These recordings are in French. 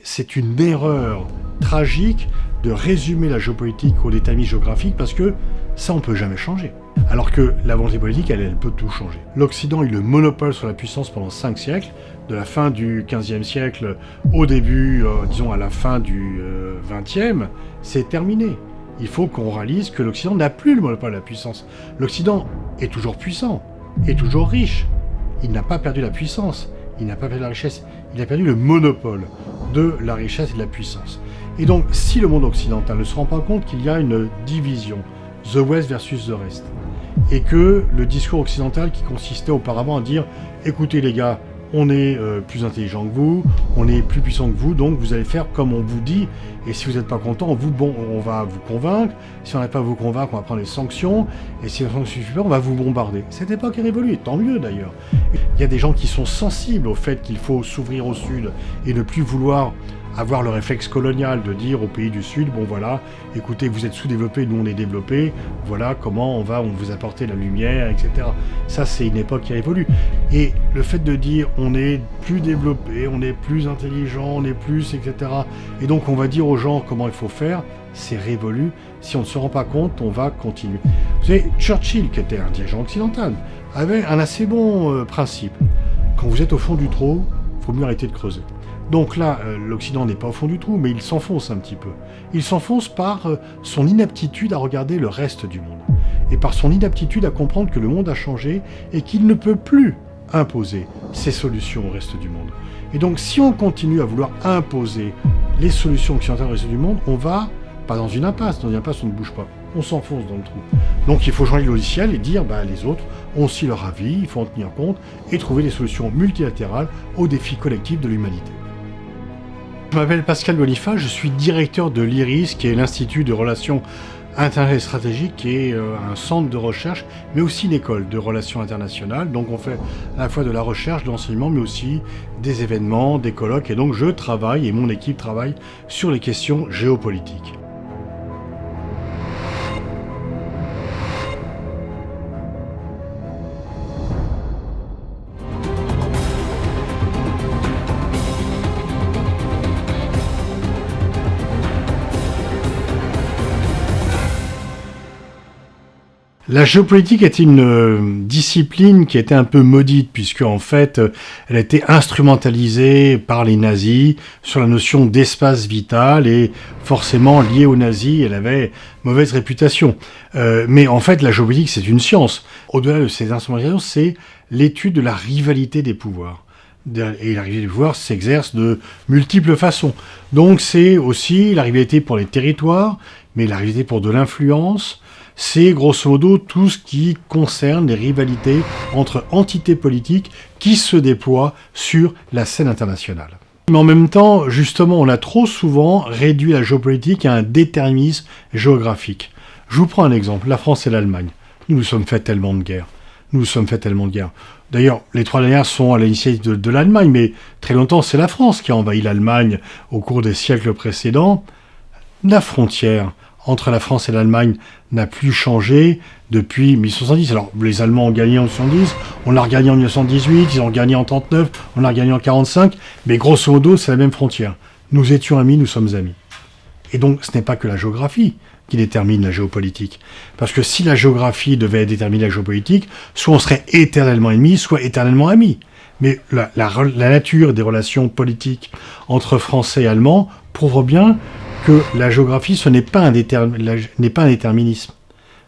c'est une erreur tragique de résumer la géopolitique au déterminisme géographique parce que ça, on ne peut jamais changer. Alors que la volonté politique, elle peut tout changer. L'Occident a eu le monopole sur la puissance pendant 5 siècles, de la fin du XVe siècle au début, disons à la fin du XXe, c'est terminé. Il faut qu'on réalise que l'Occident n'a plus le monopole de la puissance. L'Occident est toujours puissant, est toujours riche. Il n'a pas perdu la puissance, il n'a pas perdu la richesse, il a perdu le monopole de la richesse et de la puissance. Et donc, si le monde occidental ne se rend pas compte qu'il y a une division, The West versus the Rest, et que le discours occidental qui consistait auparavant à dire « Écoutez les gars, on est plus intelligent que vous, on est plus puissant que vous, donc vous allez faire comme on vous dit, et si vous n'êtes pas content, on va vous convaincre, si on n'arrive pas à vous convaincre, on va prendre des sanctions, et si les sanctions ne suffisent pas, on va vous bombarder. » Cette époque est révolue, et tant mieux d'ailleurs. Il y a des gens qui sont sensibles au fait qu'il faut s'ouvrir au Sud et ne plus vouloir avoir le réflexe colonial de dire aux pays du Sud, bon voilà, écoutez, vous êtes sous-développés, nous on est développés, voilà comment on vous apporter la lumière, etc. Ça, c'est une époque qui évolue. Et le fait de dire on est plus développé, on est plus intelligent, on est plus, etc. Et donc on va dire aux gens comment il faut faire, c'est révolu. Si on ne se rend pas compte, on va continuer. Vous savez, Churchill, qui était un dirigeant occidental, avait un assez bon principe. Quand vous êtes au fond du trou, il faut mieux arrêter de creuser. Donc là, l'Occident n'est pas au fond du trou, mais il s'enfonce un petit peu. Il s'enfonce par son inaptitude à regarder le reste du monde. Et par son inaptitude à comprendre que le monde a changé et qu'il ne peut plus imposer ses solutions au reste du monde. Et donc, si on continue à vouloir imposer les solutions occidentales au reste du monde, on va pas dans une impasse. Dans une impasse, on ne bouge pas. On s'enfonce dans le trou. Donc il faut changer le logiciel et dire les autres ont aussi leur avis, il faut en tenir compte et trouver des solutions multilatérales aux défis collectifs de l'humanité. Je m'appelle Pascal Boniface, je suis directeur de l'IRIS, qui est l'Institut de Relations Internationales et Stratégiques, qui est un centre de recherche, mais aussi une école de relations internationales. Donc on fait à la fois de la recherche, de l'enseignement, mais aussi des événements, des colloques. Et donc je travaille, et mon équipe travaille, sur les questions géopolitiques. La géopolitique était une discipline qui était un peu maudite, puisque en fait, elle a été instrumentalisée par les nazis sur la notion d'espace vital, et forcément liée aux nazis, elle avait mauvaise réputation. Mais en fait, la géopolitique, c'est une science. Au-delà de ces instrumentalisations, c'est l'étude de la rivalité des pouvoirs. Et la rivalité des pouvoirs s'exerce de multiples façons. Donc c'est aussi la rivalité pour les territoires, mais la rivalité pour de l'influence. C'est grosso modo tout ce qui concerne les rivalités entre entités politiques qui se déploient sur la scène internationale. Mais en même temps, justement, on a trop souvent réduit la géopolitique à un déterminisme géographique. Je vous prends un exemple, la France et l'Allemagne. Nous nous sommes fait tellement de guerres. D'ailleurs, les 3 dernières sont à l'initiative de l'Allemagne, mais très longtemps, c'est la France qui a envahi l'Allemagne au cours des siècles précédents. La frontière entre la France et l'Allemagne n'a plus changé depuis 1870. Alors, les Allemands ont gagné en 1870, on l'a regagné en 1918, ils ont gagné en 1939, on l'a regagné en 1945, mais grosso modo, c'est la même frontière. Nous étions amis, nous sommes amis. Et donc, ce n'est pas que la géographie qui détermine la géopolitique. Parce que si la géographie devait déterminer la géopolitique, soit on serait éternellement ennemis, soit éternellement amis. Mais la nature des relations politiques entre Français et Allemands prouve bien que la géographie, ce n'est pas un déterminisme.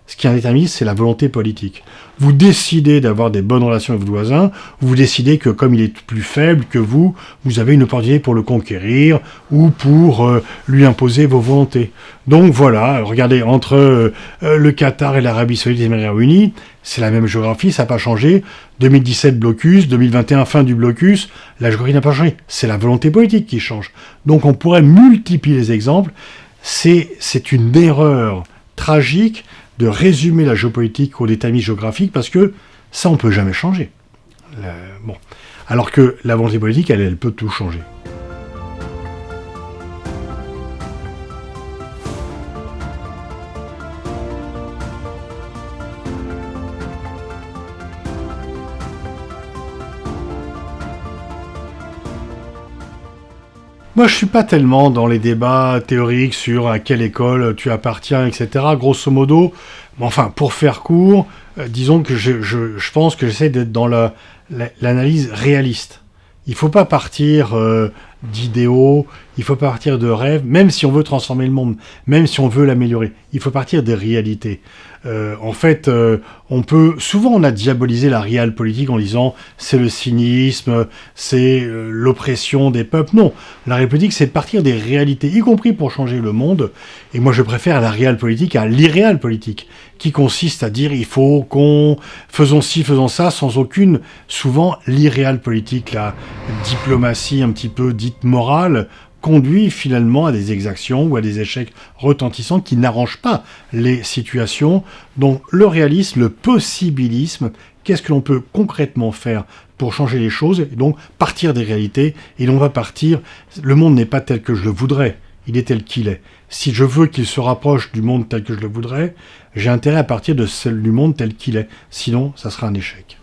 Ce qui est un déterminisme, c'est la volonté politique. Vous décidez d'avoir des bonnes relations avec votre voisin, vous décidez que comme il est plus faible que vous, vous avez une opportunité pour le conquérir ou pour lui imposer vos volontés. Donc voilà, regardez, entre le Qatar et l'Arabie Saoudite et les Émirats Unis, c'est la même géographie, ça n'a pas changé. 2017 blocus, 2021 fin du blocus, la géographie n'a pas changé. C'est la volonté politique qui change. Donc on pourrait multiplier les exemples. C'est une erreur tragique de résumer la géopolitique au déterminisme géographique, parce que ça, on ne peut jamais changer. Alors que la volonté politique, elle peut tout changer. Moi, je suis pas tellement dans les débats théoriques sur à quelle école tu appartiens, etc. Grosso modo, mais enfin, pour faire court, disons que je pense que j'essaie d'être dans l'analyse réaliste. Il faut pas partir d'idéaux, il faut pas partir de rêves, même si on veut transformer le monde, même si on veut l'améliorer. Il faut partir des réalités. En fait, on a diabolisé la réelle politique en disant c'est le cynisme, c'est l'oppression des peuples. Non, la réelle politique, c'est de partir des réalités, y compris pour changer le monde. Et moi, je préfère la réelle politique à l'irréelle politique, qui consiste à dire il faut qu'on faisons ci, faisons ça, sans aucune, souvent l'irréelle politique, la diplomatie un petit peu dite morale, conduit finalement à des exactions ou à des échecs retentissants qui n'arrangent pas les situations. Donc le réalisme, le possibilisme, qu'est-ce que l'on peut concrètement faire pour changer les choses, et donc partir des réalités, et l'on va partir, le monde n'est pas tel que je le voudrais, il est tel qu'il est. Si je veux qu'il se rapproche du monde tel que je le voudrais, j'ai intérêt à partir de celle du monde tel qu'il est, sinon ça sera un échec.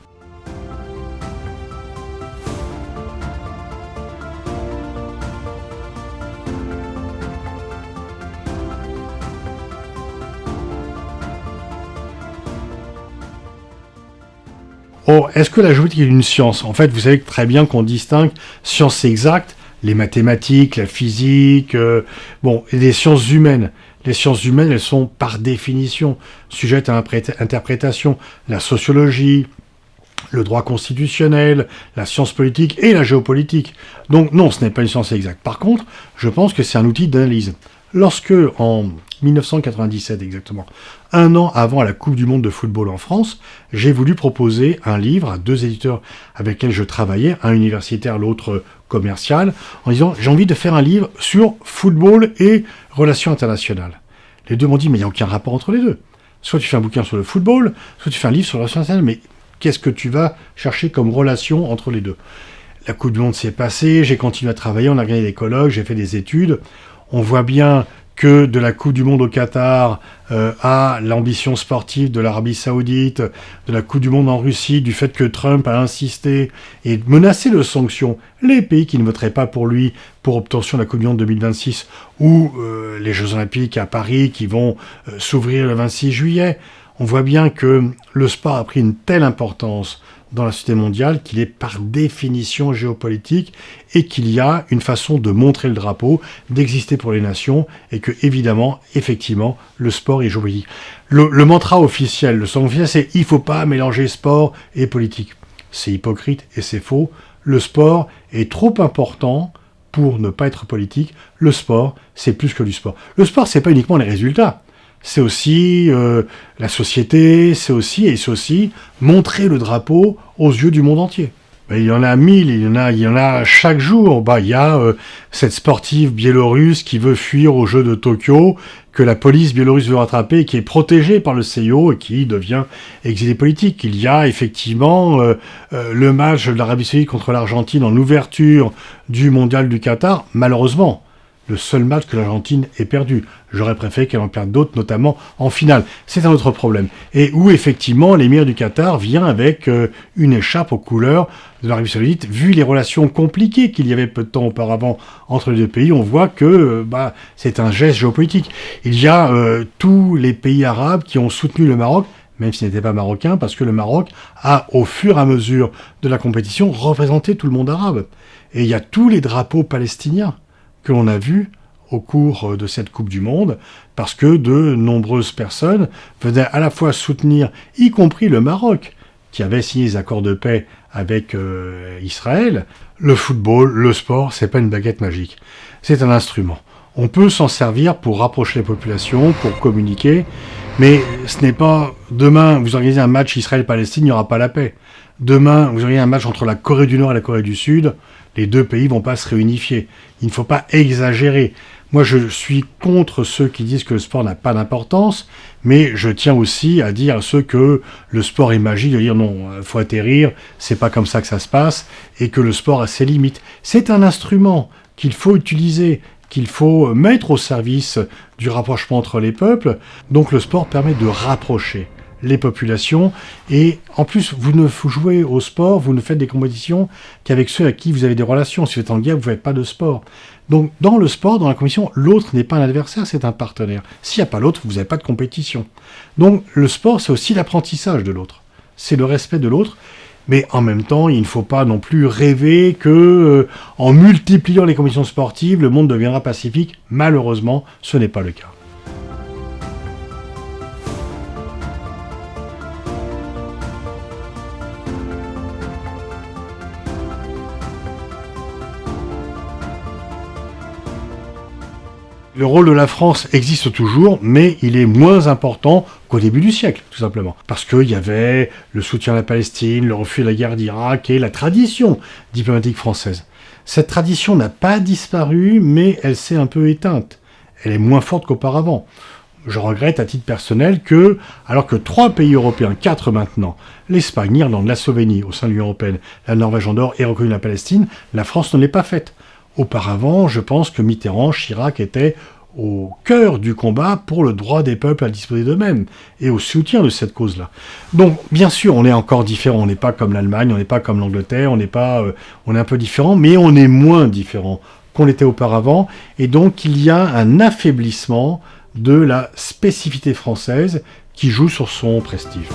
Oh, est-ce que la géopolitique est une science? En fait, vous savez très bien qu'on distingue sciences exactes, les mathématiques, la physique, et les sciences humaines. Les sciences humaines, elles sont par définition sujettes à interprétation. La sociologie, le droit constitutionnel, la science politique et la géopolitique. Donc non, ce n'est pas une science exacte. Par contre, je pense que c'est un outil d'analyse. Lorsque, en 1997 exactement, un an avant la Coupe du Monde de football en France, j'ai voulu proposer un livre à deux éditeurs avec lesquels je travaillais, un universitaire, l'autre commercial, en disant j'ai envie de faire un livre sur football et relations internationales. Les deux m'ont dit mais il n'y a aucun rapport entre les deux. Soit tu fais un bouquin sur le football, soit tu fais un livre sur les relations internationales, mais qu'est-ce que tu vas chercher comme relation entre les deux? La Coupe du Monde s'est passée, j'ai continué à travailler, on a gagné des colloques, j'ai fait des études. On voit bien que de la Coupe du Monde au Qatar à l'ambition sportive de l'Arabie Saoudite, de la Coupe du Monde en Russie, du fait que Trump a insisté et menacé de sanctions les pays qui ne voteraient pas pour lui pour obtention de la Coupe du Monde 2026 ou les Jeux Olympiques à Paris qui vont s'ouvrir le 26 juillet. On voit bien que le sport a pris une telle importance dans la société mondiale qu'il est par définition géopolitique et qu'il y a une façon de montrer le drapeau, d'exister pour les nations et que, évidemment, effectivement, le sport est géopolitique. Le mantra officiel, le slogan officiel, c'est « il ne faut pas mélanger sport et politique ». C'est hypocrite et c'est faux. Le sport est trop important pour ne pas être politique. Le sport, c'est plus que du sport. Le sport, c'est pas uniquement les résultats. C'est aussi la société, c'est aussi montrer le drapeau aux yeux du monde entier. Il y en a 1000, il y en a chaque jour. Il y a cette sportive biélorusse qui veut fuir aux Jeux de Tokyo, que la police biélorusse veut rattraper, et qui est protégée par le CIO et qui devient exilé politique. Il y a effectivement le match de l'Arabie Saoudite contre l'Argentine en ouverture du mondial du Qatar, malheureusement. Le seul match que l'Argentine ait perdu. J'aurais préféré qu'elle en perde d'autres, notamment en finale. C'est un autre problème. Et où, effectivement, l'émir du Qatar vient avec une écharpe aux couleurs de l'Arabie Saoudite. Vu les relations compliquées qu'il y avait peu de temps auparavant entre les deux pays, on voit que c'est un geste géopolitique. Il y a tous les pays arabes qui ont soutenu le Maroc, même s'il n'était pas marocain, parce que le Maroc a, au fur et à mesure de la compétition, représenté tout le monde arabe. Et il y a tous les drapeaux palestiniens que l'on a vu au cours de cette Coupe du Monde, parce que de nombreuses personnes venaient à la fois soutenir, y compris le Maroc, qui avait signé les accords de paix avec Israël. Le football, le sport, c'est pas une baguette magique, c'est un instrument. On peut s'en servir pour rapprocher les populations, pour communiquer, mais ce n'est pas demain, vous organisez un match Israël-Palestine, il n'y aura pas la paix. Demain, vous auriez un match entre la Corée du Nord et la Corée du Sud, les deux pays ne vont pas se réunifier. Il ne faut pas exagérer. Moi, je suis contre ceux qui disent que le sport n'a pas d'importance, mais je tiens aussi à dire à ceux que le sport est magique, de dire non, il faut atterrir, c'est pas comme ça que ça se passe, et que le sport a ses limites. C'est un instrument qu'il faut utiliser, qu'il faut mettre au service du rapprochement entre les peuples. Donc le sport permet de rapprocher les populations, et en plus, vous ne jouez au sport, vous ne faites des compétitions qu'avec ceux à qui vous avez des relations. Si vous êtes en guerre, vous ne faites pas de sport. Donc, dans le sport, dans la compétition, l'autre n'est pas un adversaire, c'est un partenaire. S'il n'y a pas l'autre, vous n'avez pas de compétition. Donc, le sport, c'est aussi l'apprentissage de l'autre. C'est le respect de l'autre. Mais en même temps, il ne faut pas non plus rêver que, en multipliant les compétitions sportives, le monde deviendra pacifique. Malheureusement, ce n'est pas le cas. Le rôle de la France existe toujours, mais il est moins important qu'au début du siècle, tout simplement. Parce qu'il y avait le soutien à la Palestine, le refus de la guerre d'Irak et la tradition diplomatique française. Cette tradition n'a pas disparu, mais elle s'est un peu éteinte. Elle est moins forte qu'auparavant. Je regrette à titre personnel que, alors que 3 pays européens, 4 maintenant, l'Espagne, l'Irlande, la Slovénie au sein de l'Union européenne, la Norvège en dehors et reconnu la Palestine, la France ne l'ait pas faite. Auparavant, je pense que Mitterrand, Chirac étaient au cœur du combat pour le droit des peuples à disposer d'eux-mêmes et au soutien de cette cause-là. Donc, bien sûr, on est encore différent. On n'est pas comme l'Allemagne, on n'est pas comme l'Angleterre, on est un peu différent, mais on est moins différent qu'on l'était auparavant. Et donc, il y a un affaiblissement de la spécificité française qui joue sur son prestige.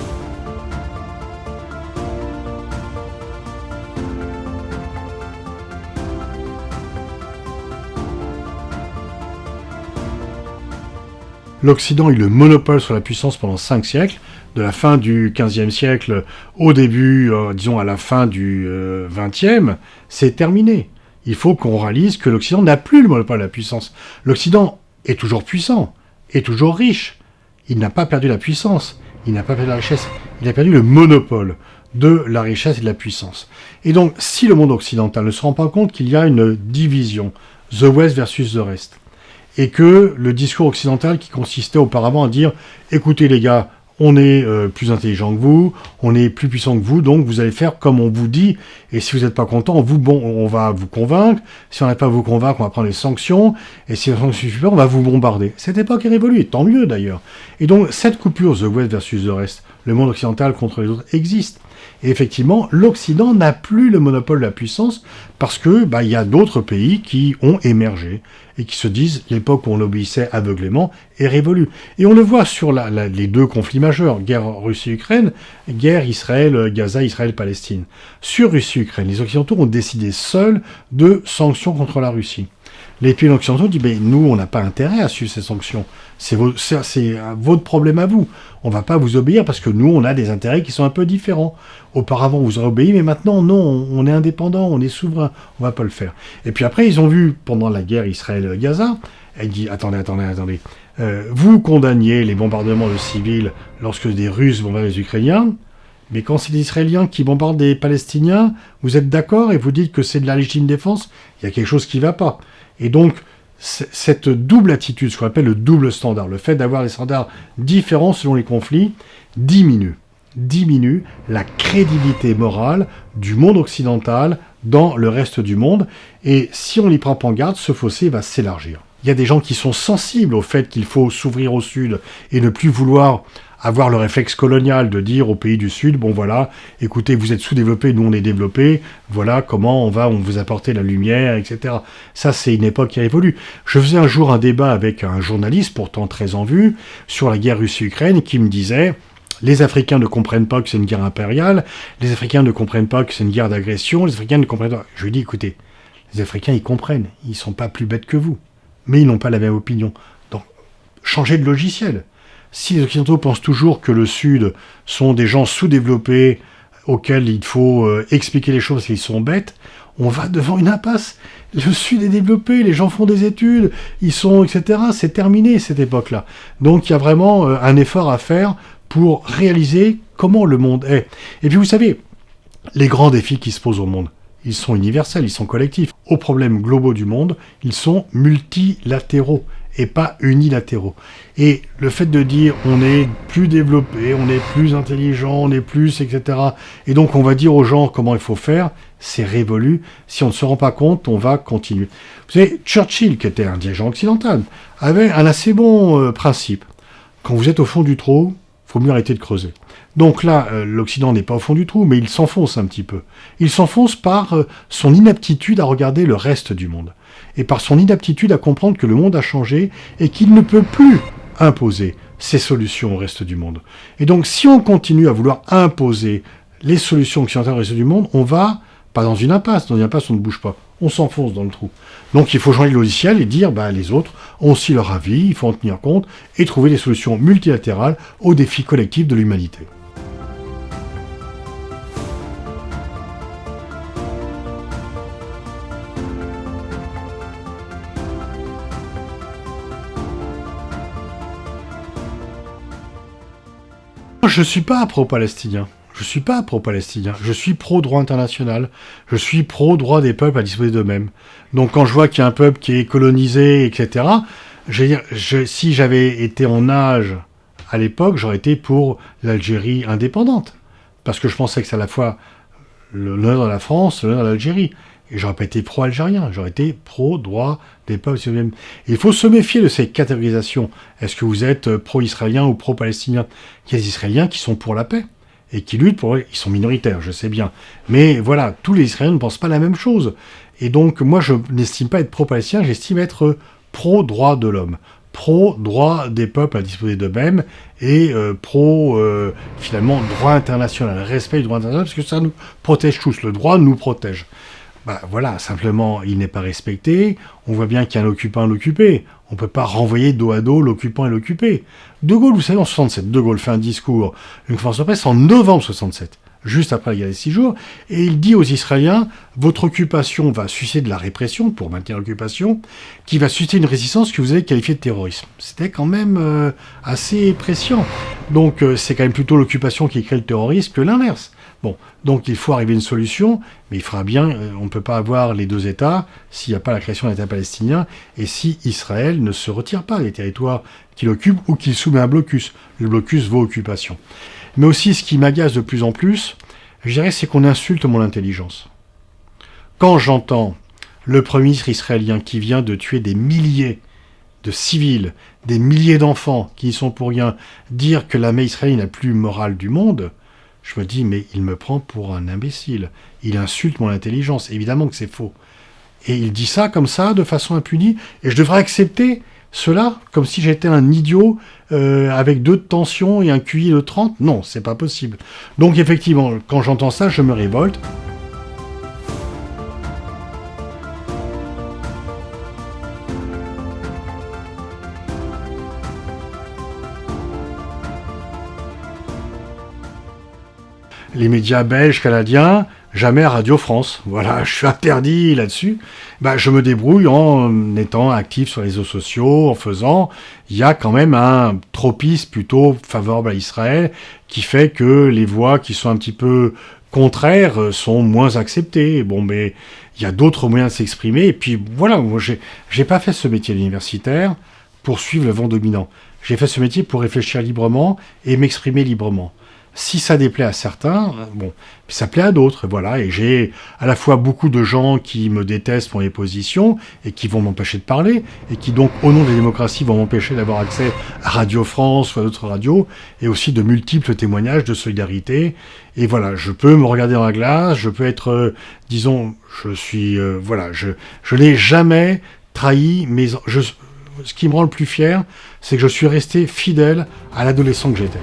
L'Occident a eu le monopole sur la puissance pendant 5 siècles, de la fin du XVe siècle au début, disons à la fin du XXe, c'est terminé. Il faut qu'on réalise que l'Occident n'a plus le monopole de la puissance. L'Occident est toujours puissant, est toujours riche. Il n'a pas perdu la puissance, il n'a pas perdu la richesse, il a perdu le monopole de la richesse et de la puissance. Et donc, si le monde occidental ne se rend pas compte qu'il y a une division, the West versus the rest, et que le discours occidental qui consistait auparavant à dire « Écoutez les gars, on est plus intelligent que vous, on est plus puissant que vous, donc vous allez faire comme on vous dit, et si vous n'êtes pas content, on va vous convaincre, si on n'a pas à vous convaincre, on va prendre les sanctions, et si les sanctions ne suffisent pas, on va vous bombarder. » Cette époque est révolue, et tant mieux d'ailleurs. Et donc cette coupure, the West versus the rest, le monde occidental contre les autres, existe. Et effectivement, l'Occident n'a plus le monopole de la puissance parce que il y a d'autres pays qui ont émergé et qui se disent l'époque où on obéissait aveuglément est révolue. Et on le voit sur les 2 conflits majeurs, guerre Russie-Ukraine, guerre Gaza, Israël-Palestine. Sur Russie-Ukraine, les Occidentaux ont décidé seuls de sanctions contre la Russie. Les pays occidentaux disent nous, on n'a pas intérêt à suivre ces sanctions. C'est votre problème à vous. On ne va pas vous obéir parce que nous, on a des intérêts qui sont un peu différents. Auparavant, vous aurez obéi, mais maintenant, non, on est indépendant, on est souverain, on ne va pas le faire. Et puis après, ils ont vu, pendant la guerre Israël-Gaza, elle dit attendez. Vous condamniez les bombardements de civils lorsque des Russes bombardent les Ukrainiens, mais quand c'est des Israéliens qui bombardent des Palestiniens, vous êtes d'accord et vous dites que c'est de la légitime défense, il y a quelque chose qui ne va pas. Et donc, cette double attitude, ce qu'on appelle le double standard, le fait d'avoir des standards différents selon les conflits, diminue la crédibilité morale du monde occidental dans le reste du monde. Et si on n'y prend pas en garde, ce fossé va s'élargir. Il y a des gens qui sont sensibles au fait qu'il faut s'ouvrir au Sud et ne plus vouloir avoir le réflexe colonial de dire aux pays du Sud, bon voilà, écoutez, vous êtes sous-développés, nous on est développés, voilà comment on vous apporter la lumière, etc. Ça, c'est une époque qui a évolué. Je faisais un jour un débat avec un journaliste, pourtant très en vue, sur la guerre Russie-Ukraine, qui me disait « Les Africains ne comprennent pas que c'est une guerre impériale, les Africains ne comprennent pas que c'est une guerre d'agression, les Africains ne comprennent pas... » Je lui dis « Écoutez, les Africains, ils comprennent, ils sont pas plus bêtes que vous, mais ils n'ont pas la même opinion. Donc, changez de logiciel. » Si les Occidentaux pensent toujours que le Sud sont des gens sous-développés auxquels il faut expliquer les choses s'ils sont bêtes, on va devant une impasse. Le Sud est développé, les gens font des études, ils sont, etc. C'est terminé, cette époque-là. Donc il y a vraiment un effort à faire pour réaliser comment le monde est. Et puis vous savez, les grands défis qui se posent au monde, ils sont universels, ils sont collectifs. Aux problèmes globaux du monde, ils sont multilatéraux et pas unilatéraux. Et le fait de dire on est plus développé, on est plus intelligent, on est plus, etc. Et donc on va dire aux gens comment il faut faire, c'est révolu. Si on ne se rend pas compte, on va continuer. Vous savez, Churchill, qui était un dirigeant occidental, avait un assez bon principe. Quand vous êtes au fond du trou, il faut mieux arrêter de creuser. Donc là, l'Occident n'est pas au fond du trou, mais il s'enfonce un petit peu. Il s'enfonce par son inaptitude à regarder le reste du monde. et par son inaptitude à comprendre que le monde a changé et qu'il ne peut plus imposer ses solutions au reste du monde. Et donc, si on continue à vouloir imposer les solutions occidentales au reste du monde, on va pas dans une impasse. Dans une impasse, on ne bouge pas. On s'enfonce dans le trou. Donc, il faut changer le logiciel et dire, les autres ont aussi leur avis, il faut en tenir compte et trouver des solutions multilatérales aux défis collectifs de l'humanité. Je ne suis pas pro-palestinien. Je suis pro-droit international. Je suis pro-droit des peuples à disposer d'eux-mêmes. Donc quand je vois qu'il y a un peuple qui est colonisé, etc., si j'avais été en âge à l'époque, j'aurais été pour l'Algérie indépendante. Parce que je pensais que c'est à la fois l'honneur de la France, l'honneur de l'Algérie. Et j'aurais pas été pro-algérien, j'aurais été pro-droit des peuples. Il faut se méfier de ces catégorisations. Est-ce que vous êtes pro-israélien ou pro-palestinien ? Il y a des Israéliens qui sont pour la paix et qui luttent pour... Ils sont minoritaires, je sais bien. Mais voilà, tous les Israéliens ne pensent pas la même chose. Et donc, moi, je n'estime pas être pro-palestinien, j'estime être pro-droit de l'homme, pro-droit des peuples à disposer d'eux-mêmes et finalement, droit international, respect du droit international, parce que ça nous protège tous. Le droit nous protège. Voilà, simplement, il n'est pas respecté. On voit bien qu'il y a un occupant et un occupé. On ne peut pas renvoyer dos à dos l'occupant et l'occupé. De Gaulle, vous savez, en 67, De Gaulle fait un discours, une conférence de presse en novembre 67, juste après la guerre des 6 jours, et il dit aux Israéliens, votre occupation va susciter de la répression, pour maintenir l'occupation, qui va susciter une résistance que vous avez qualifiée de terrorisme. C'était quand même assez prescient. Donc c'est quand même plutôt l'occupation qui crée le terrorisme que l'inverse. Bon, donc il faut arriver à une solution, mais il faudra bien, on ne peut pas avoir les deux États s'il n'y a pas la création d'un État palestinien, et si Israël ne se retire pas des territoires qu'il occupe ou qu'il soumet un blocus. Le blocus vaut occupation. Mais aussi, ce qui m'agace de plus en plus, je dirais, c'est qu'on insulte mon intelligence. Quand j'entends le Premier ministre israélien qui vient de tuer des milliers de civils, des milliers d'enfants qui y sont pour rien, dire que l'armée israélienne est la plus morale du monde, je me dis, mais il me prend pour un imbécile. Il insulte mon intelligence. Évidemment que c'est faux. Et il dit ça comme ça, de façon impunie, et je devrais accepter cela comme si j'étais un idiot avec 2 de tension et un QI de 30. Non, c'est pas possible. Donc effectivement, quand j'entends ça, je me révolte. Les médias belges, canadiens, jamais à Radio France. Voilà, je suis interdit là-dessus. Je me débrouille en étant actif sur les réseaux sociaux, en faisant. Il y a quand même un tropisme plutôt favorable à Israël qui fait que les voix qui sont un petit peu contraires sont moins acceptées. Bon, mais il y a d'autres moyens de s'exprimer. Et puis voilà, moi j'ai pas fait ce métier universitaire pour suivre le vent dominant. J'ai fait ce métier pour réfléchir librement et m'exprimer librement. Si ça déplaît à certains, ça plaît à d'autres, voilà. Et j'ai à la fois beaucoup de gens qui me détestent pour mes positions et qui vont m'empêcher de parler, et qui donc, au nom de la démocratie, vont m'empêcher d'avoir accès à Radio France ou à d'autres radios, et aussi de multiples témoignages de solidarité. Et voilà, je peux me regarder dans la glace, je peux être, je n'ai jamais trahi ce qui me rend le plus fier, c'est que je suis resté fidèle à l'adolescent que j'étais.